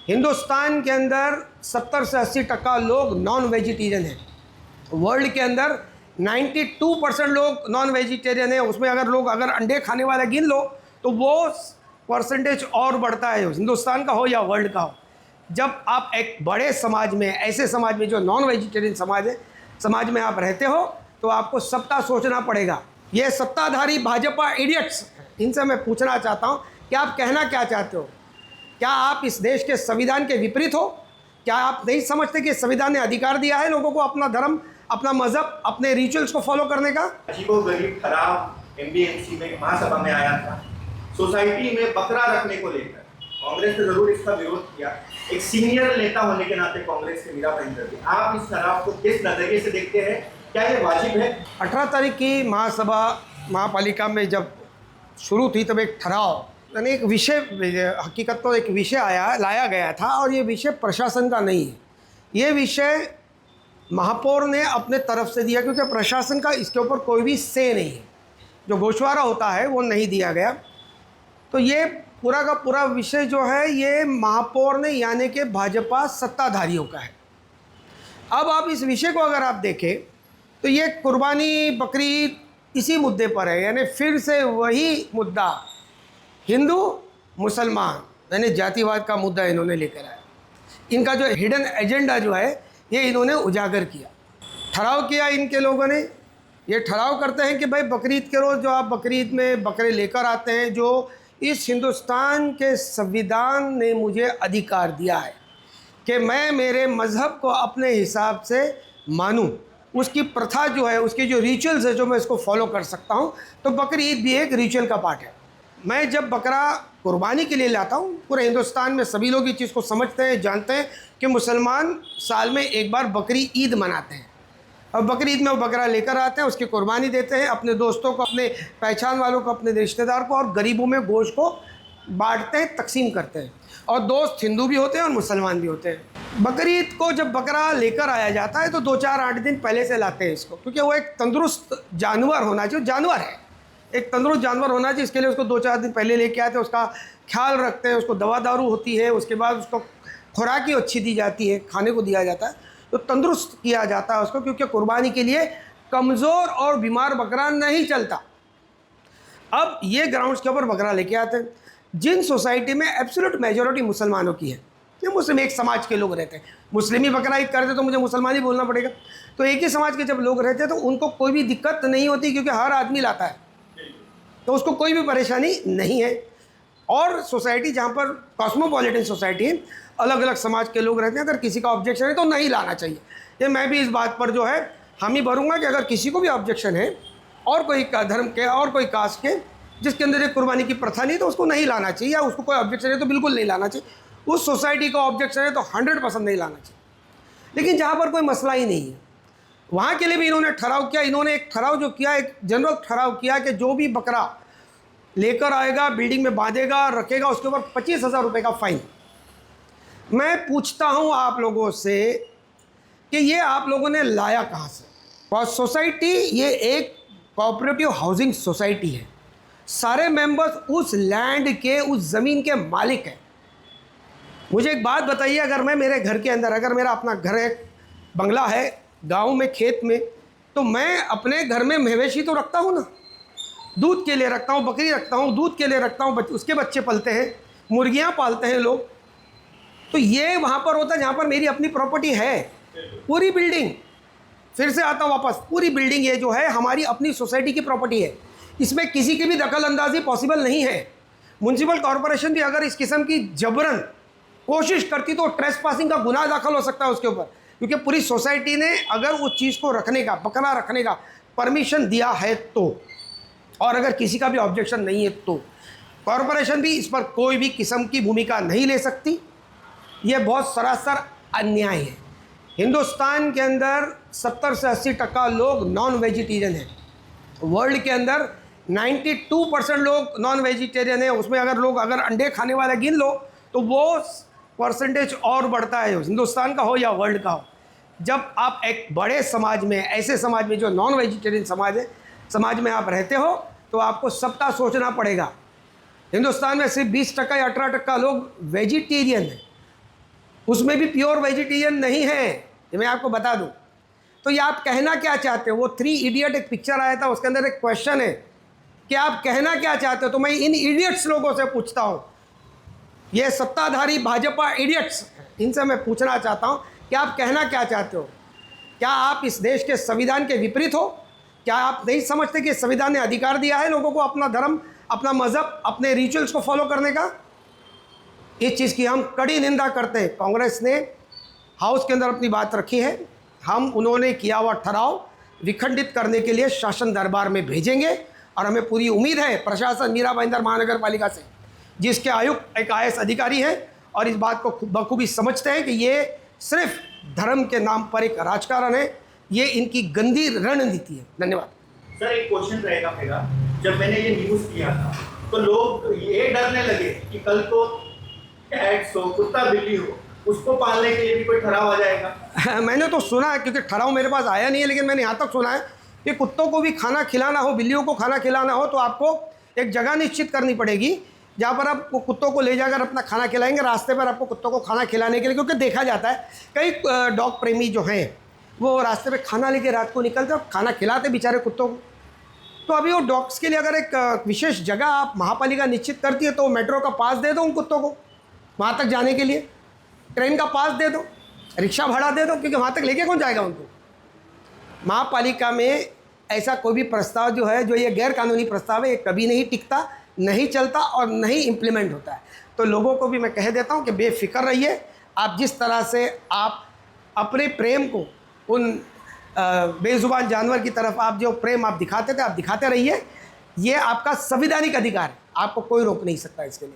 हिंदुस्तान के अंदर 70 से 80% लोग नॉन वेजिटेरियन हैं। वर्ल्ड के अंदर 92% लोग नॉन वेजिटेरियन है। उसमें अगर अंडे खाने वाला गिन लो तो वो परसेंटेज और बढ़ता है, हिंदुस्तान का हो या वर्ल्ड का हो। जब आप एक बड़े समाज में, ऐसे समाज में जो नॉन वेजिटेरियन समाज है, समाज में आप रहते हो, तो आपको सबका सोचना पड़ेगा। ये सत्ताधारी भाजपा इडियट्स, इनसे मैं पूछना चाहता हूँ कि आप कहना क्या चाहते हो? क्या आप इस देश के संविधान के विपरीत हो? क्या आप नहीं समझते कि संविधान ने अधिकार दिया है लोगों को अपना धर्म, अपना मजहब, अपने रिचुअल्स को फॉलो करने का? अजीबोगरीब ठराव एमबीएमसी में महासभा में आया था, सोसाइटी में बकरा रखने को लेकर। कांग्रेस ने जरूर इसका विरोध किया। एक सीनियर नेता होने के नाते कांग्रेस के मीरा भाईंदर जी, आप इस ठराव को किस नजरिए से देखते हैं? क्या ये वाजिब है? 18 तारीख की महासभा महापालिका में जब शुरू थी तब एक ठराव, यानी एक विषय, हकीकत तो एक विषय लाया गया था, और ये विषय प्रशासन का नहीं है। ये विषय महापौर ने अपने तरफ से दिया, क्योंकि प्रशासन का इसके ऊपर कोई भी से नहीं है। जो गोशवारा होता है वो नहीं दिया गया। तो ये पूरा का पूरा विषय जो है ये महापौर ने, यानी कि भाजपा सत्ताधारियों का है। अब आप इस विषय को अगर आप देखें तो ये कुर्बानी, बकरीद इसी मुद्दे पर है, यानी फिर से वही मुद्दा, हिंदू मुसलमान, यानी जातिवाद का मुद्दा इन्होंने लेकर आया। इनका जो हिडन एजेंडा जो है ये इन्होंने उजागर किया। ठराव किया इनके लोगों ने, ये ठराव करते हैं कि भाई बकरीद के रोज़ जो आप बकरीद में बकरे लेकर आते हैं, जो इस हिंदुस्तान के संविधान ने मुझे अधिकार दिया है कि मैं मेरे मज़हब को अपने हिसाब से मानूं, उसकी प्रथा जो है, उसके जो रिचुअल्स है, जो मैं इसको फॉलो कर सकता हूं, तो बकरीद भी एक रिचुअल का पार्ट है। मैं जब बकरा कुर्बानी के लिए लाता हूं, पूरे हिंदुस्तान में सभी लोग इस चीज़ को समझते हैं, जानते हैं कि मुसलमान साल में एक बार बकरी ईद मनाते हैं, और बकरी ईद में वो बकरा लेकर आते हैं, उसकी कुर्बानी देते हैं, अपने दोस्तों को, अपने पहचान वालों को, अपने रिश्तेदार को, और गरीबों में गोश्त को बांटते हैं, तकसीम करते हैं। और दोस्त हिंदू भी होते हैं और मुसलमान भी होते हैं। बकरी ईद को जब बकरा लेकर आया जाता है तो 2-4-8 दिन पहले से लाते हैं इसको, क्योंकि वो एक तंदुरुस्त जानवर होना चाहिए। जानवर है, एक तंदुरुस्त जानवर होना चाहिए, इसके लिए उसको 2-4 दिन पहले लेके आते हैं, उसका ख्याल रखते हैं, उसको दवा दारू होती है, उसके बाद उसको खुराक ही अच्छी दी जाती है, खाने को दिया जाता है, तो तंदुरुस्त किया जाता है उसको, क्योंकि कुर्बानी के लिए कमज़ोर और बीमार बकरा नहीं चलता। अब ये ग्राउंड्स के ऊपर बकरा लेके आते हैं। जिन सोसाइटी में एब्सोल्यूट मेजॉरिटी मुसलमानों की है, ये मुस्लिम एक समाज के लोग रहते हैं, मुस्लिम ही बकरा ईद करते तो मुझे मुसलमान ही बोलना पड़ेगा। तो एक ही समाज के जब लोग रहते हैं तो उनको कोई भी दिक्कत नहीं होती, क्योंकि हर आदमी लाता है, तो उसको कोई भी परेशानी नहीं है। और सोसाइटी जहाँ पर कॉस्मोपॉलिटन सोसाइटी है, अलग अलग समाज के लोग रहते हैं, अगर किसी का ऑब्जेक्शन है तो नहीं लाना चाहिए। ये मैं भी इस बात पर जो है हामी भरूंगा कि अगर किसी को भी ऑब्जेक्शन है, और कोई धर्म के और कोई कास्ट के, जिसके अंदर एक कुर्बानी की प्रथा नहीं, तो उसको नहीं लाना चाहिए, या उसको कोई ऑब्जेक्शन है तो बिल्कुल नहीं लाना चाहिए। उस सोसाइटी का ऑब्जेक्शन है तो 100% नहीं लाना चाहिए। लेकिन जहाँ पर कोई मसला ही नहीं है, वहाँ के लिए भी इन्होंने ठराव किया। इन्होंने एक ठराव जो किया, एक जनरल ठराव किया कि जो भी बकरा लेकर आएगा, बिल्डिंग में बांधेगा, रखेगा, उसके ऊपर 25,000 रुपये का फाइन। मैं पूछता हूँ आप लोगों से कि ये आप लोगों ने लाया कहाँ से? और सोसाइटी ये एक कोऑपरेटिव हाउसिंग सोसाइटी है, सारे मेंबर्स उस लैंड के, उस ज़मीन के मालिक हैं। मुझे एक बात बताइए, अगर मैं मेरे घर के अंदर, अगर मेरा अपना घर है, बंगला है गांव में, खेत में, तो मैं अपने घर में मवेशी तो रखता हूँ ना, दूध के लिए रखता हूँ, बकरी रखता हूँ, दूध के लिए रखता हूँ, उसके बच्चे पलते हैं, मुर्गियाँ पालते हैं लोग। तो ये वहाँ पर होता है जहाँ पर मेरी अपनी प्रॉपर्टी है। पूरी बिल्डिंग, फिर से आता हूँ वापस, पूरी बिल्डिंग ये जो है हमारी अपनी सोसाइटी की प्रॉपर्टी है, इसमें किसी की भी दखल अंदाजी पॉसिबल नहीं है। म्यूनसिपल कॉरपोरेशन भी अगर इस किस्म की जबरन कोशिश करती तो ट्रेसपासिंग का गुनाह दाखिल हो सकता है उसके ऊपर, क्योंकि पूरी सोसाइटी ने अगर उस चीज़ को रखने का, बकरा रखने का परमिशन दिया है तो, और अगर किसी का भी ऑब्जेक्शन नहीं है तो कॉरपोरेशन भी इस पर कोई भी किस्म की भूमिका नहीं ले सकती। ये बहुत सरासर अन्याय है। हिंदुस्तान के अंदर 70 से 80% लोग नॉन वेजिटेरियन हैं। वर्ल्ड के अंदर 92% लोग नॉन वेजिटेरियन है। उसमें अगर अंडे खाने वाला गिन लो तो वो परसेंटेज और बढ़ता है, हिंदुस्तान का हो या वर्ल्ड का हो। जब आप एक बड़े समाज में, ऐसे समाज में जो नॉन वेजिटेरियन समाज है, समाज में आप रहते हो, तो आपको सबका सोचना पड़ेगा। हिंदुस्तान में सिर्फ 20% या 18% लोग वेजिटेरियन हैं, उसमें भी प्योर वेजिटेरियन नहीं है, ये मैं आपको बता दूं। तो ये आप कहना क्या चाहते हो? वो 3 इडियट एक पिक्चर आया था, उसके अंदर एक क्वेश्चन है कि आप कहना क्या चाहते हो। तो मैं इन इडियट्स लोगों से पूछता हूँ, ये सत्ताधारी भाजपा इडियट्स, इनसे मैं पूछना चाहता हूँ कि आप कहना क्या चाहते हो? क्या आप इस देश के संविधान के विपरीत हो? क्या आप नहीं समझते कि संविधान ने अधिकार दिया है लोगों को अपना धर्म, अपना मज़हब, अपने रिचुअल्स को फॉलो करने का? इस चीज़ की हम कड़ी निंदा करते हैं। कांग्रेस ने हाउस के अंदर अपनी बात रखी है, हम उन्होंने किया हुआ ठहराव विखंडित करने के लिए शासन दरबार में भेजेंगे और हमें पूरी उम्मीद है प्रशासन मीरा भाईंदर महानगर पालिका से, जिसके आयुक्त एक IAS अधिकारी हैं और इस बात को बखूबी समझते हैं कि ये सिर्फ धर्म के नाम पर एक राजकारण है, ये इनकी गंदी रणनीति है। धन्यवाद सर। एक क्वेश्चन रहेगा मेरा, जब मैंने ये न्यूज़ किया था तो लोग ये डरने लगे कि कल को कैट्स हो, कुत्ता बिल्ली हो, उसको पालने के लिए भी कोई ठहराव आ जाएगा। मैंने तो सुना है, क्योंकि ठहराव मेरे पास आया नहीं है, लेकिन मैंने यहाँ तक सुना है कि कुत्तों को भी खाना खिलाना हो, बिल्लियों को खाना खिलाना हो तो आपको एक जगह निश्चित करनी पड़ेगी जहाँ पर आप कुत्तों को ले जाकर अपना खाना खिलाएंगे, रास्ते पर आपको कुत्तों को खाना खिलाने के लिए। क्योंकि देखा जाता है कई डॉग प्रेमी जो हैं वो रास्ते पे खाना लेके रात को निकलते और खाना खिलाते बेचारे कुत्तों को। तो अभी वो डॉग्स के लिए अगर एक विशेष जगह आप महापालिका निश्चित करती है तो मेट्रो का पास दे दो उन कुत्तों को वहाँ तक जाने के लिए, ट्रेन का पास दे दो, रिक्शा भाड़ा दे दो, क्योंकि वहाँ तक लेके कौन जाएगा उनको। महापालिका में ऐसा कोई भी प्रस्ताव जो है, जो ये गैर कानूनी प्रस्ताव है, ये कभी नहीं टिकता, नहीं चलता और नहीं इम्प्लीमेंट होता है। तो लोगों को भी मैं कह देता हूँ कि बेफिक्र रहिए। आप जिस तरह से आप अपने प्रेम को उन बेजुबान जानवर की तरफ आप जो प्रेम आप दिखाते थे, आप दिखाते रहिए। ये आपका संवैधानिक अधिकार है, आपको कोई रोक नहीं सकता इसके लिए।